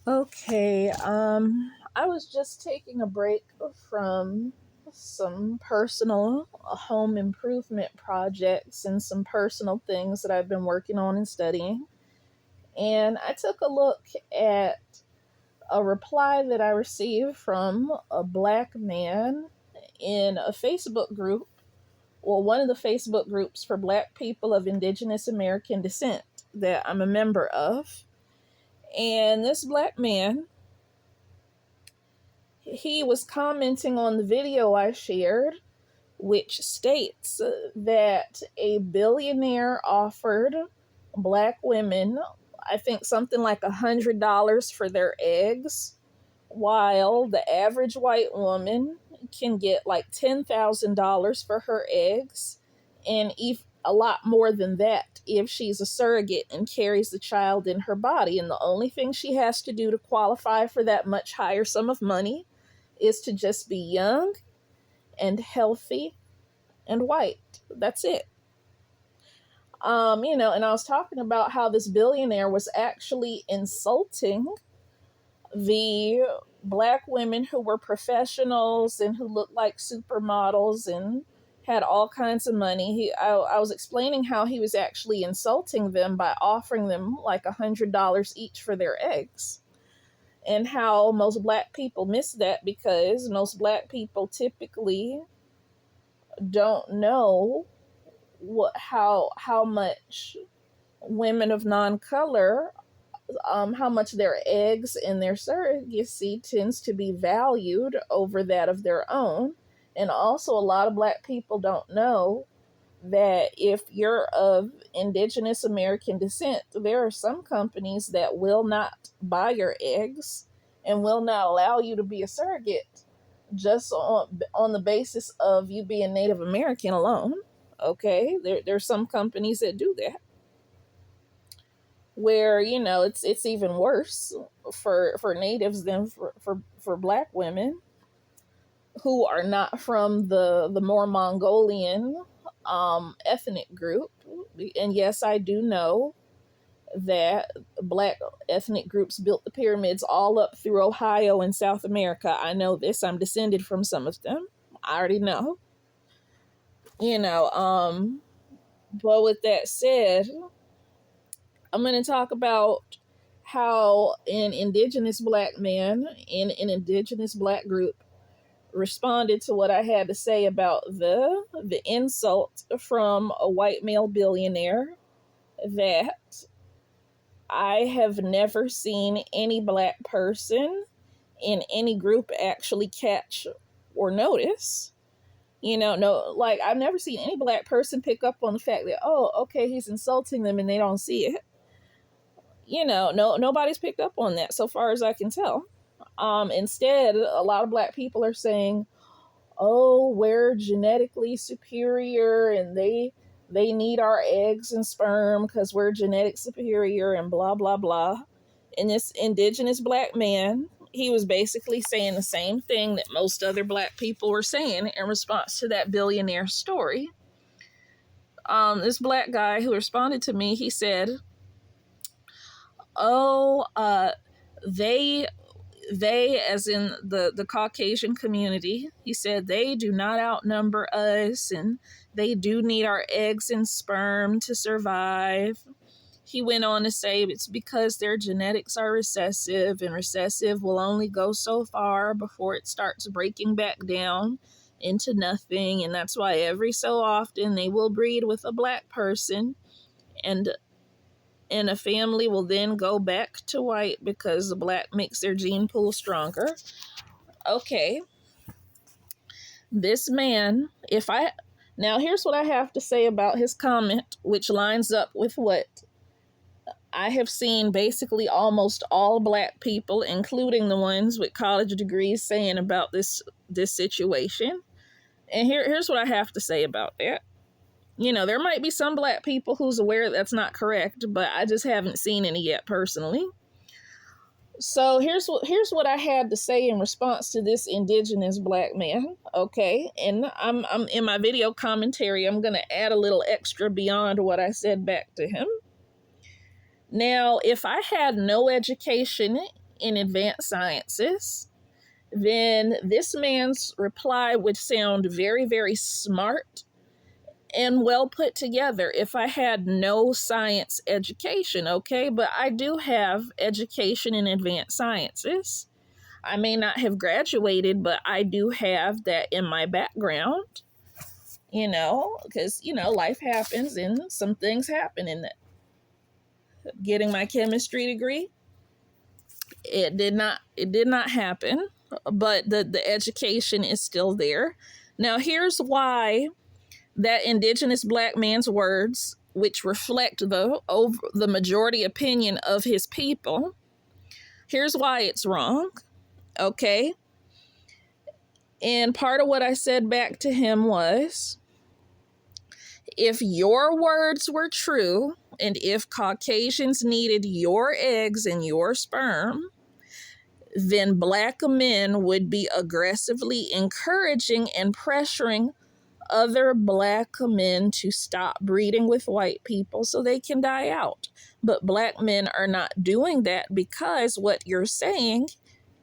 Okay, I was just taking a break from some personal home improvement projects and some personal things that I've been working on and studying. And I took a look at a reply that I received from a black man in a Facebook group, well, one of the Facebook groups for black people of indigenous American descent that I'm a member of. And this black man, he was commenting on the video I shared, which states that a billionaire offered black women, I think something like $100 for their eggs, while the average white woman can get like $10,000 for her eggs, and a lot more than that if she's a surrogate and carries the child in her body. And the only thing she has to do to qualify for that much higher sum of money is to just be young and healthy and white. That's it. And I was talking about how this billionaire was actually insulting the black women who were professionals and who looked like supermodels and had all kinds of money. I was explaining how he was actually insulting them by offering them like $100 each for their eggs, and how most black people miss that because most black people typically don't know how much women of non-color, how much their eggs and their surrogacy tends to be valued over that of their own. And also, a lot of black people don't know that if you're of indigenous American descent, there are some companies that will not buy your eggs and will not allow you to be a surrogate just on the basis of you being Native American alone. Okay, there's some companies that do that, where it's even worse for natives than for black women who are not from the more Mongolian ethnic group. And yes, I do know that black ethnic groups built the pyramids all up through Ohio and South America. I know this. I'm descended from some of them. I already know. But with that said, I'm going to talk about how an indigenous black man in an indigenous black group responded to what I had to say about the insult from a white male billionaire that I have never seen any black person in any group actually catch or notice. No, like, I've never seen any black person pick up on the fact that, oh, okay, he's insulting them and they don't see it. No, nobody's picked up on that so far as I can tell. Instead, a lot of black people are saying, oh, we're genetically superior and they need our eggs and sperm because we're genetic superior and blah, blah, blah. And this indigenous black man, he was basically saying the same thing that most other black people were saying in response to that billionaire story. This black guy who responded to me, he said, oh, they as in the Caucasian community, he said, they do not outnumber us and they do need our eggs and sperm to survive. He went on to say it's because their genetics are recessive, and recessive will only go so far before it starts breaking back down into nothing, and that's why every so often they will breed with a black person, and a family will then go back to white because the black makes their gene pool stronger. Okay, this man, now here's what I have to say about his comment, which lines up with what I have seen basically almost all black people, including the ones with college degrees, saying about this situation. And here's what I have to say about that. There might be some black people who's aware that's not correct, but I just haven't seen any yet personally. So here's what I had to say in response to this indigenous black man. Okay, and I'm in my video commentary, I'm gonna add a little extra beyond what I said back to him. Now, if I had no education in advanced sciences, then this man's reply would sound very, very smart and well put together if I had no science education, okay? But I do have education in advanced sciences. I may not have graduated, but I do have that in my background, because, life happens and some things happen in that. Getting my chemistry degree, it did not happen, but the education is still there. Now, here's why that indigenous black man's words, which reflect the majority opinion of his people, here's why it's wrong, okay? And part of what I said back to him was, if your words were true, and if Caucasians needed your eggs and your sperm, then black men would be aggressively encouraging and pressuring other black men to stop breeding with white people so they can die out. But black men are not doing that because what you're saying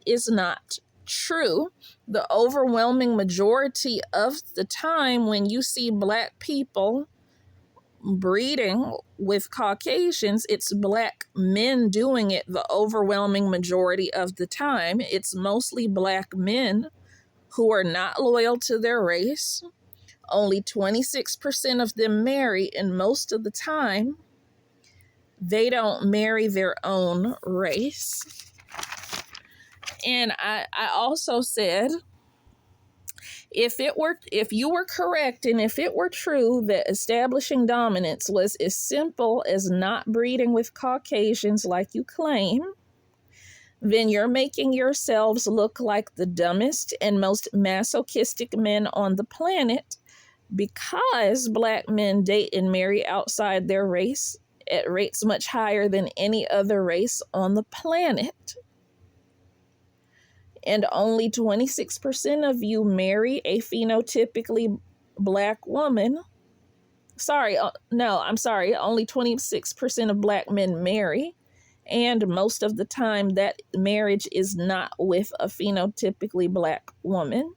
is not true. The overwhelming majority of the time when you see black people breeding with Caucasians, it's black men doing it the overwhelming majority of the time. It's mostly black men who are not loyal to their race. Only 26% of them marry, and most of the time, they don't marry their own race. And I also said, if you were correct, and if it were true that establishing dominance was as simple as not breeding with Caucasians like you claim, then you're making yourselves look like the dumbest and most masochistic men on the planet, because black men date and marry outside their race at rates much higher than any other race on the planet. And only 26% of you marry a phenotypically black woman. Only 26% of black men marry. And most of the time that marriage is not with a phenotypically black woman.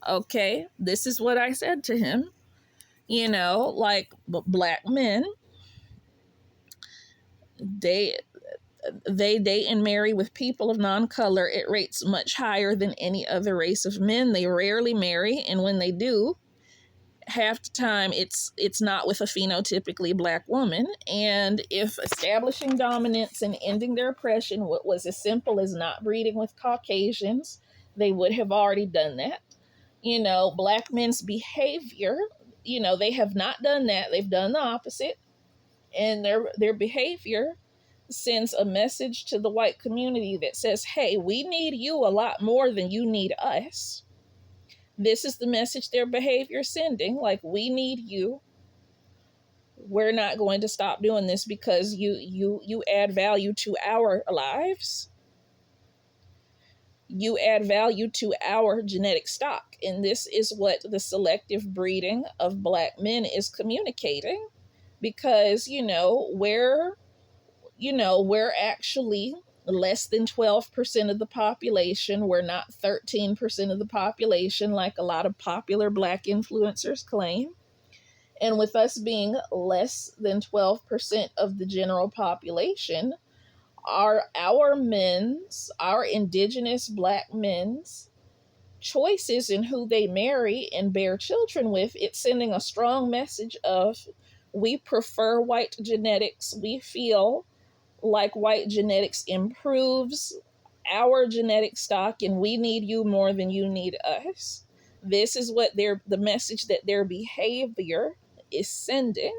Okay, this is what I said to him. Black men, they date and marry with people of non-color at rates much higher than any other race of men. They rarely marry, and when they do, half the time it's not with a phenotypically black woman. And if establishing dominance and ending their oppression was as simple as not breeding with Caucasians, they would have already done that. Black men's behavior, they have not done that. They've done the opposite. And their behavior sends a message to the white community that says, hey, we need you a lot more than you need us. This is the message their behavior is sending. Like, we need you. We're not going to stop doing this because you add value to our lives. You add value to our genetic stock. And this is what the selective breeding of black men is communicating. Because, we're actually less than 12% of the population. We're not 13% of the population like a lot of popular black influencers claim. And with us being less than 12% of the general population, our indigenous black men's choices in who they marry and bear children with, it's sending a strong message of, we prefer white genetics. We feel like white genetics improves our genetic stock, and we need you more than you need us. This is what the message that their behavior is sending.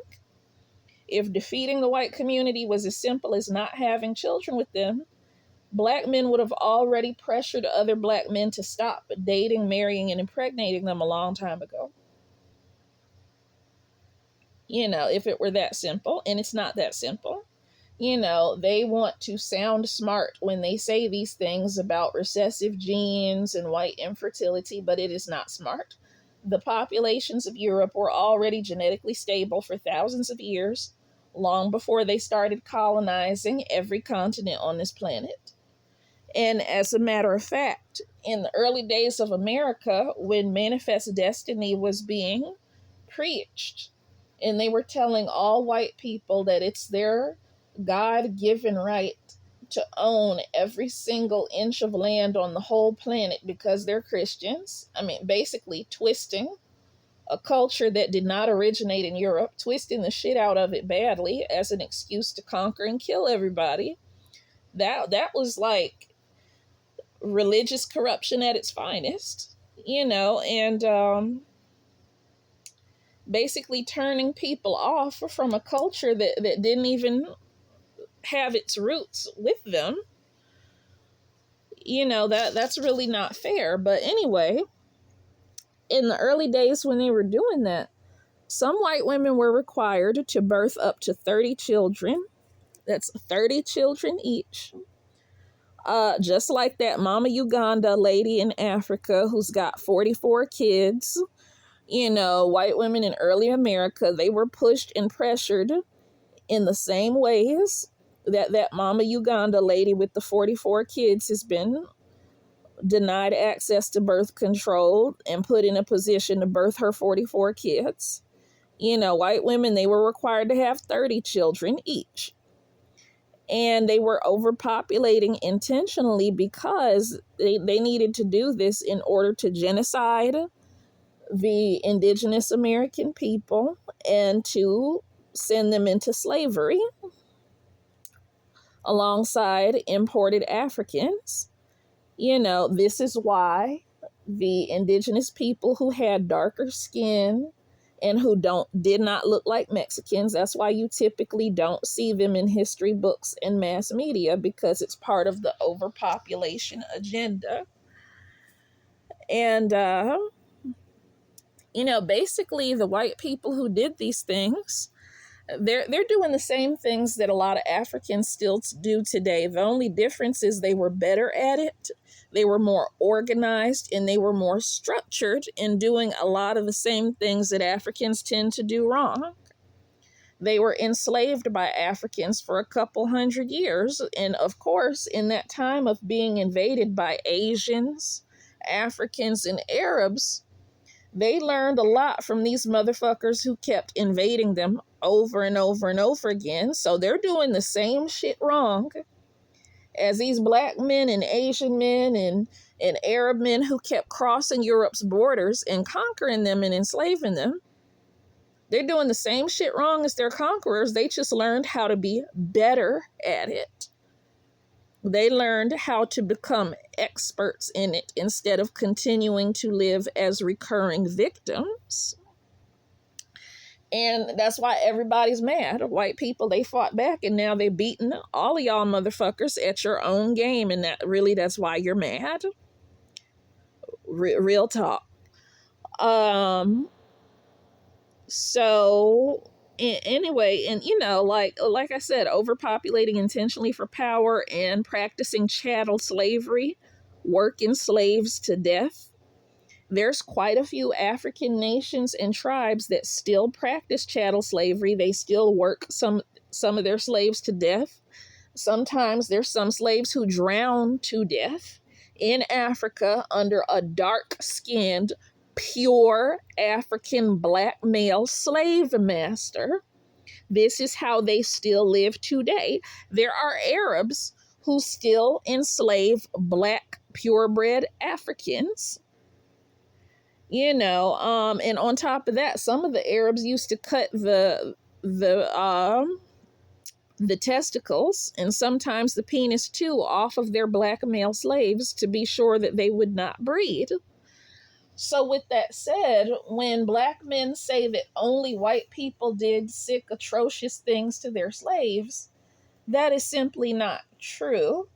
If defeating the white community was as simple as not having children with them, black men would have already pressured other black men to stop dating, marrying, and impregnating them a long time ago. If it were that simple, and it's not that simple. They want to sound smart when they say these things about recessive genes and white infertility, but it is not smart. The populations of Europe were already genetically stable for thousands of years, long before they started colonizing every continent on this planet. And as a matter of fact, in the early days of America, when Manifest Destiny was being preached, and they were telling all white people that it's their God given right to own every single inch of land on the whole planet because they're Christians. I mean, basically twisting a culture that did not originate in Europe, twisting the shit out of it badly as an excuse to conquer and kill everybody. That was like religious corruption at its finest, and basically turning people off from a culture that didn't even have its roots with them. That's really not fair. But anyway, in the early days when they were doing that, some white women were required to birth up to 30 children. That's 30 children each. Just like that Mama Uganda lady in Africa who's got 44 kids. White women in early America, they were pushed and pressured in the same ways that Mama Uganda lady with the 44 kids has been denied access to birth control and put in a position to birth her 44 kids. White women, they were required to have 30 children each. And they were overpopulating intentionally because they needed to do this in order to genocide the indigenous American people and to send them into slavery alongside imported Africans. This is why the indigenous people who had darker skin and who did not look like Mexicans, that's why you typically don't see them in history books and mass media, because it's part of the overpopulation agenda. And basically the white people who did these things, they're doing the same things that a lot of Africans still do today. The only difference is they were better at it, they were more organized, and they were more structured in doing a lot of the same things that Africans tend to do wrong. They were enslaved by Africans for a couple hundred years, and of course, in that time of being invaded by Asians, Africans, and Arabs, they learned a lot from these motherfuckers who kept invading them over and over and over again. So they're doing the same shit wrong as these black men and Asian men and Arab men who kept crossing Europe's borders and conquering them and enslaving them. They're doing the same shit wrong as their conquerors. They just learned how to be better at it. They learned how to become experts in it instead of continuing to live as recurring victims. And that's why everybody's mad. White people, they fought back, and now they're beating all of y'all motherfuckers at your own game. And that's why you're mad. Real talk. So anyway, and like I said, overpopulating intentionally for power and practicing chattel slavery, working slaves to death. There's quite a few African nations and tribes that still practice chattel slavery. They still work some of their slaves to death. Sometimes there's some slaves who drown to death in Africa under a dark-skinned, pure African black male slave master. This is how they still live today. There are Arabs who still enslave black purebred Africans. And on top of that, some of the Arabs used to cut the testicles and sometimes the penis too off of their black male slaves to be sure that they would not breed. So with that said, when black men say that only white people did sick, atrocious things to their slaves, that is simply not true.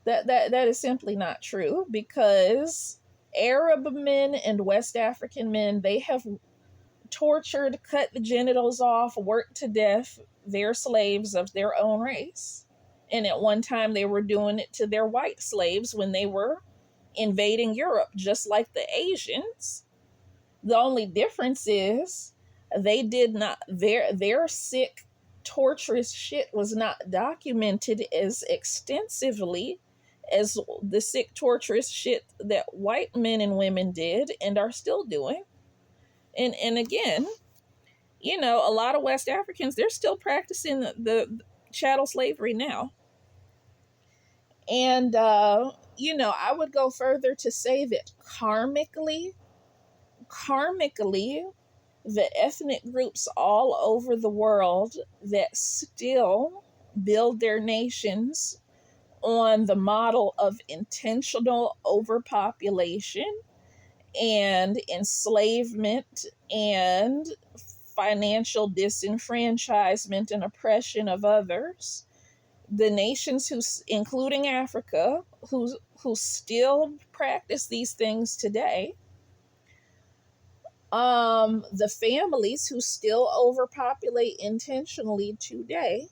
That is simply not true, because Arab men and West African men, they have tortured, cut the genitals off, worked to death their slaves of their own race. And at one time they were doing it to their white slaves when they were invading Europe, just like the Asians. The only difference is they did not, their sick, torturous shit was not documented as extensively as the sick, torturous shit that white men and women did and are still doing. And again, a lot of West Africans, they're still practicing the chattel slavery now. And, I would go further to say that karmically, the ethnic groups all over the world that still build their nations on the model of intentional overpopulation and enslavement and financial disenfranchisement and oppression of others, the nations including Africa, who still practice these things today, the families who still overpopulate intentionally today,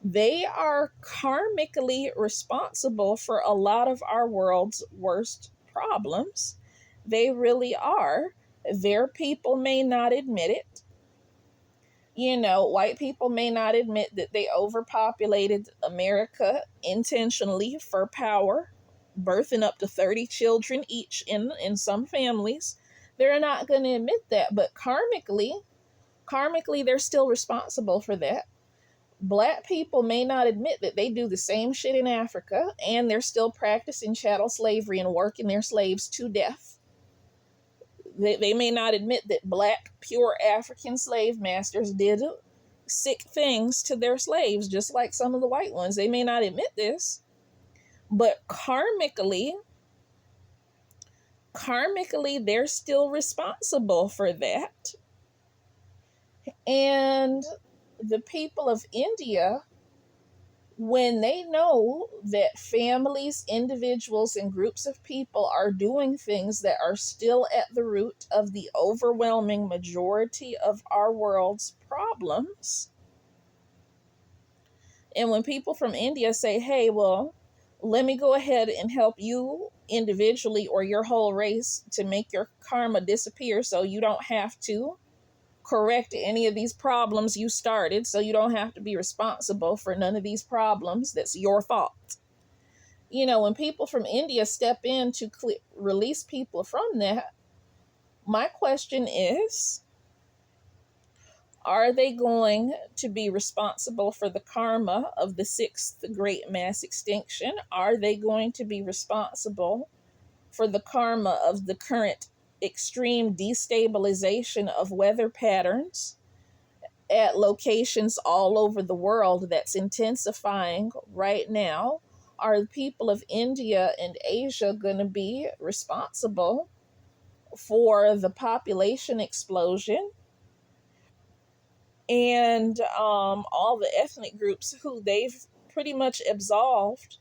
they are karmically responsible for a lot of our world's worst problems. They really are. Their people may not admit it. White people may not admit that they overpopulated America intentionally for power, birthing up to 30 children each in some families. They're not going to admit that, but karmically, they're still responsible for that. Black people may not admit that they do the same shit in Africa, and they're still practicing chattel slavery and working their slaves to death. They may not admit that Black, pure African slave masters did sick things to their slaves, just like some of the white ones. They may not admit this, but karmically, they're still responsible for that. And the people of India, when they know that families, individuals, and groups of people are doing things that are still at the root of the overwhelming majority of our world's problems, and when people from India say, hey, well, let me go ahead and help you individually or your whole race to make your karma disappear so you don't have to correct any of these problems you started, so you don't have to be responsible for none of these problems. That's your fault. When people from India step in to release people from that, my question is, are they going to be responsible for the karma of the sixth great mass extinction? Are they going to be responsible for the karma of the current extreme destabilization of weather patterns at locations all over the world that's intensifying right now? Are the people of India and Asia going to be responsible for the population explosion and all the ethnic groups who they've pretty much absolved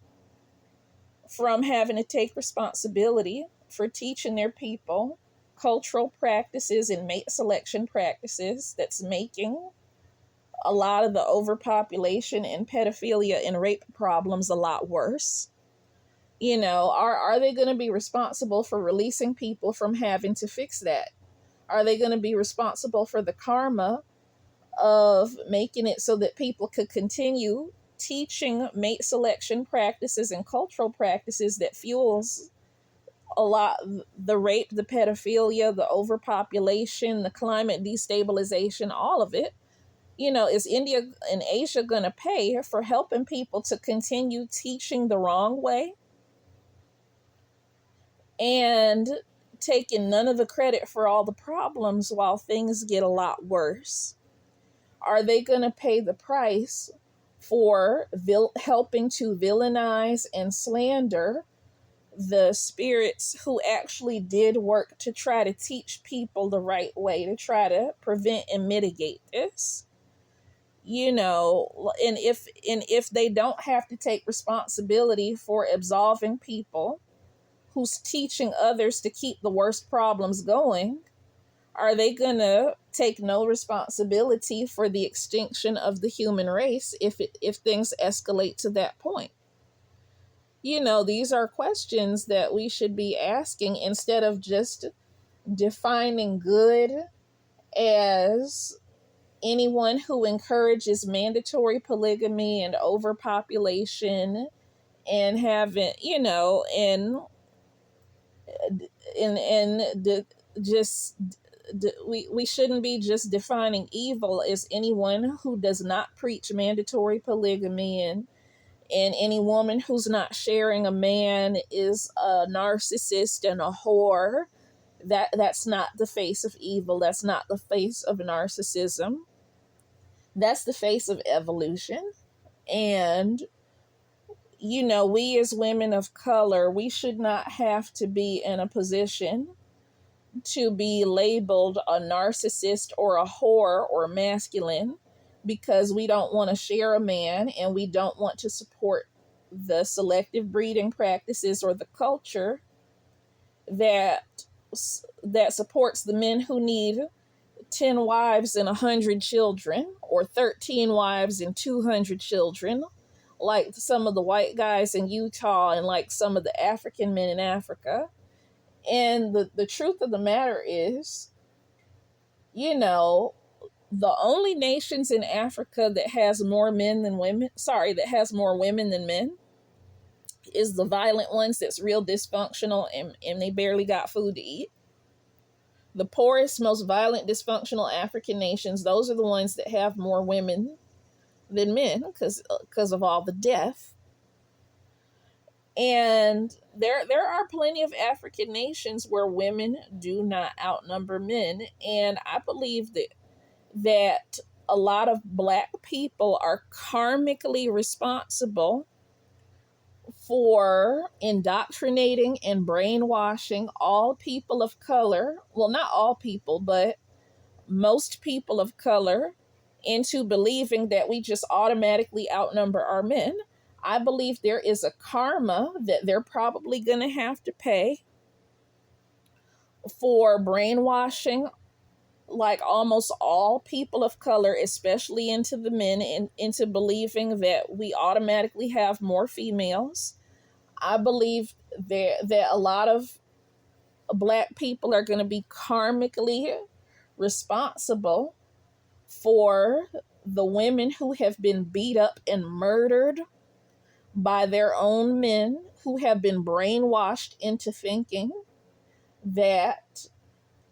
from having to take responsibility for teaching their people cultural practices and mate selection practices that's making a lot of the overpopulation and pedophilia and rape problems a lot worse? Are they going to be responsible for releasing people from having to fix that? Are they going to be responsible for the karma of making it so that people could continue teaching mate selection practices and cultural practices that fuels a lot the rape, the pedophilia, the overpopulation, the climate destabilization, all of it? Is India and Asia going to pay for helping people to continue teaching the wrong way and taking none of the credit for all the problems while things get a lot worse? Are they going to pay the price for helping to villainize and slander the spirits who actually did work to try to teach people the right way, to try to prevent and mitigate this? And if they don't have to take responsibility for absolving people who's teaching others to keep the worst problems going, are they going to take no responsibility for the extinction of the human race if things escalate to that point? These are questions that we should be asking instead of just defining good as anyone who encourages mandatory polygamy and overpopulation and having, and just we shouldn't be just defining evil as anyone who does not preach mandatory polygamy, and any woman who's not sharing a man is a narcissist and a whore. That's not the face of evil. That's not the face of narcissism. That's the face of evolution. And we as women of color, we should not have to be in a position to be labeled a narcissist or a whore or masculine because we don't want to share a man and we don't want to support the selective breeding practices or the culture that supports the men who need 10 wives and 100 children, or 13 wives and 200 children, like some of the white guys in Utah and like some of the African men in Africa. And the truth of the matter is, the only nations in Africa that has more that has more women than men is the violent ones that's real dysfunctional and they barely got food to eat. The poorest, most violent, dysfunctional African nations, those are the ones that have more women than men because of all the death. And there are plenty of African nations where women do not outnumber men. And I believe that a lot of Black people are karmically responsible for indoctrinating and brainwashing all people of color. Well, not all people, but most people of color into believing that we just automatically outnumber our men. I believe there is a karma that they're probably going to have to pay for brainwashing like almost all people of color, especially into the men, into believing that we automatically have more females. I believe that a lot of Black people are going to be karmically responsible for the women who have been beat up and murdered by their own men, who have been brainwashed into thinking that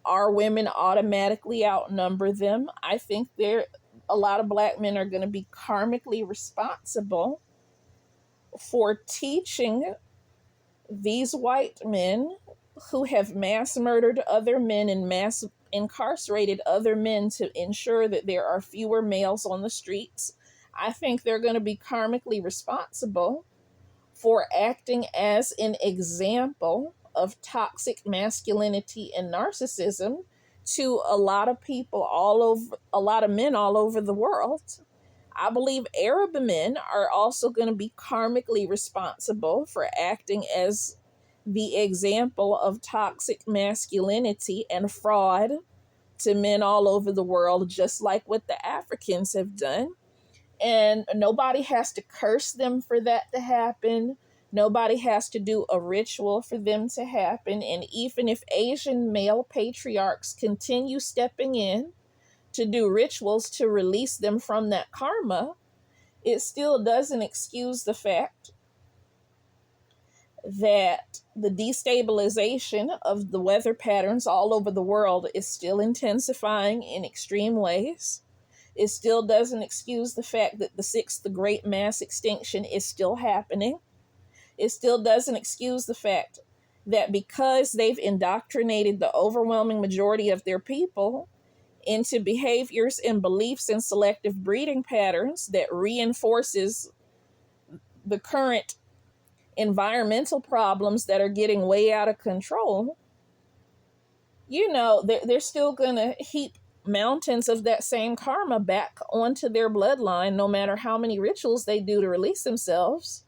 our women automatically outnumber them. I think a lot of Black men are going to be karmically responsible for teaching these white men who have mass murdered other men and mass incarcerated other men to ensure that there are fewer males on the streets. I think they're going to be karmically responsible for acting as an example of toxic masculinity and narcissism to a lot of people a lot of men all over the world. I believe Arab men are also going to be karmically responsible for acting as the example of toxic masculinity and fraud to men all over the world, just like what the Africans have done. And nobody has to curse them for that to happen. Nobody has to do a ritual for them to happen. And even if Asian male patriarchs continue stepping in to do rituals to release them from that karma, it still doesn't excuse the fact that the destabilization of the weather patterns all over the world is still intensifying in extreme ways. It still doesn't excuse the fact that the sixth great mass extinction is still happening. It still doesn't excuse the fact that because they've indoctrinated the overwhelming majority of their people into behaviors and beliefs and selective breeding patterns that reinforces the current environmental problems that are getting way out of control, they're still going to heap mountains of that same karma back onto their bloodline, no matter how many rituals they do to release themselves,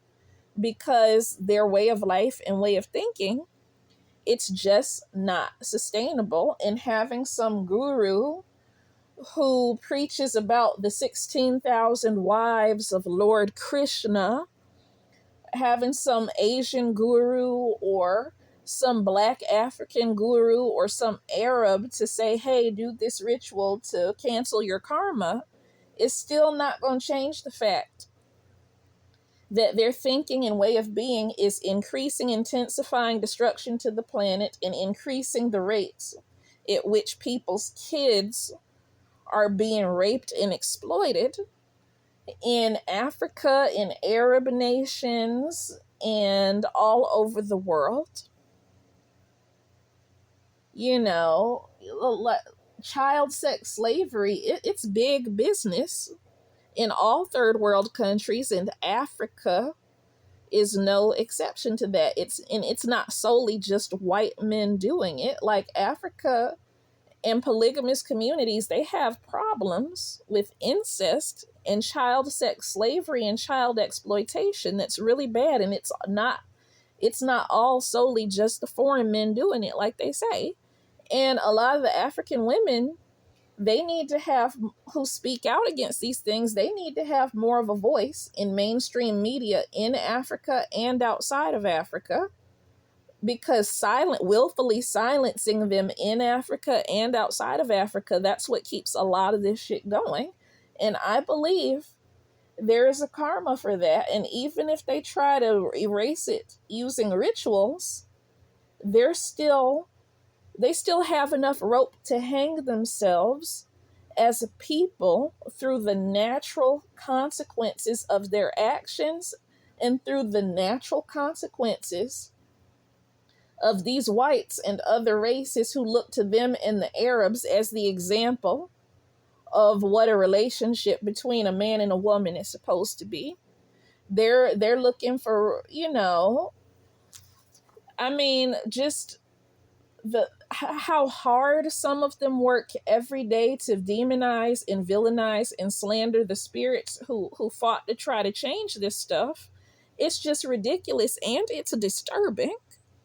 because their way of life and way of thinking, it's just not sustainable. And having some guru who preaches about the 16,000 wives of Lord Krishna, having some Asian guru or some Black African guru or some Arab to say, hey, do this ritual to cancel your karma, is still not going to change the fact that their thinking and way of being is increasing, intensifying destruction to the planet and increasing the rates at which people's kids are being raped and exploited in Africa, in Arab nations, and all over the world. You know, child sex slavery, it's big business in all third world countries, and Africa is no exception to that. It's not solely just white men doing it. Like Africa and polygamous communities, they have problems with incest and child sex slavery and child exploitation that's really bad, and it's not all solely just the foreign men doing it like they say. And a lot of the African women, they need to have, who speak out against these things, they need to have more of a voice in mainstream media in Africa and outside of Africa, because willfully silencing them in Africa and outside of Africa, that's what keeps a lot of this shit going. And I believe there is a karma for that. And even if they try to erase it using rituals, they still have enough rope to hang themselves as a people through the natural consequences of their actions and through the natural consequences of these whites and other races who look to them and the Arabs as the example of what a relationship between a man and a woman is supposed to be. They're looking for, just how hard some of them work every day to demonize and villainize and slander the spirits who fought to try to change this stuff. It's just ridiculous, and it's disturbing.